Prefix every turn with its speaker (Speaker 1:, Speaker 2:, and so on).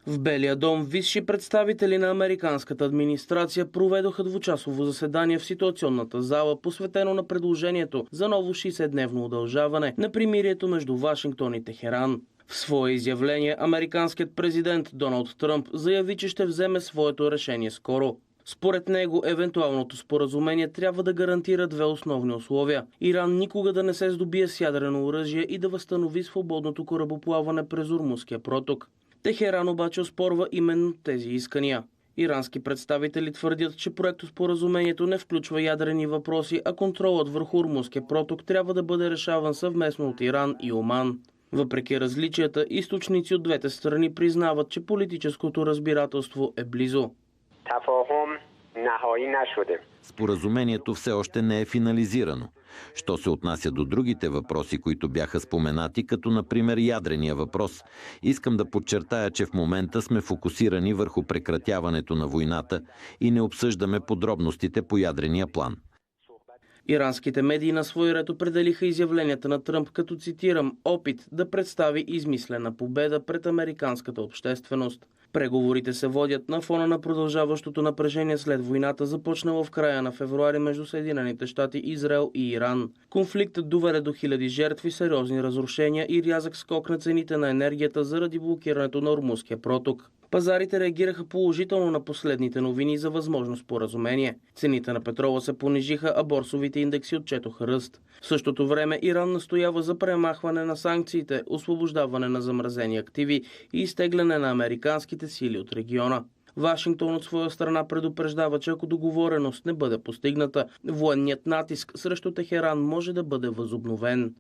Speaker 1: В Белия дом висши представители на американската администрация проведоха двучасово заседание в ситуационната зала, посветено на предложението за ново 60-дневно удължаване на примирието между Вашингтон и Техеран. В свое изявление американският президент Доналд Тръмп заяви, че ще вземе своето решение скоро. Според него, евентуалното споразумение трябва да гарантира две основни условия. Иран никога да не се здобие с ядрено оръжие и да възстанови свободното корабоплаване през Ормузския проток. Техеран обаче оспорва именно тези искания. Ирански представители твърдят, че проектоспоразумението не включва ядрени въпроси, а контролът върху Ормузския проток трябва да бъде решаван съвместно от Иран и Оман. Въпреки различията, източници от двете страни признават, че политическото разбирателство е близо.
Speaker 2: Споразумението все още не е финализирано. Що се отнася до другите въпроси, които бяха споменати, като например ядрения въпрос, искам да подчертая, че в момента сме фокусирани върху прекратяването на войната и не обсъждаме подробностите по ядрения план.
Speaker 1: Иранските медии на свой ред определиха изявленията на Тръмп като, цитирам, опит да представи измислена победа пред американската общественост. Преговорите се водят на фона на продължаващото напрежение след войната, започнала в края на февруари между Съединените щати, Израел и Иран. Конфликтът доведе до хиляди жертви, сериозни разрушения и рязък скок на цените на енергията заради блокирането на Ормузския проток. Пазарите реагираха положително на последните новини за възможно споразумение. Цените на петрола се понижиха, а борсовите индекси отчетоха ръст. В същото време Иран настоява за премахване на санкциите, освобождаване на замразени активи и изтегляне на американските сили от региона. Вашингтон от своя страна предупреждава, че ако договореност не бъде постигната, военният натиск срещу Техеран може да бъде възобновен.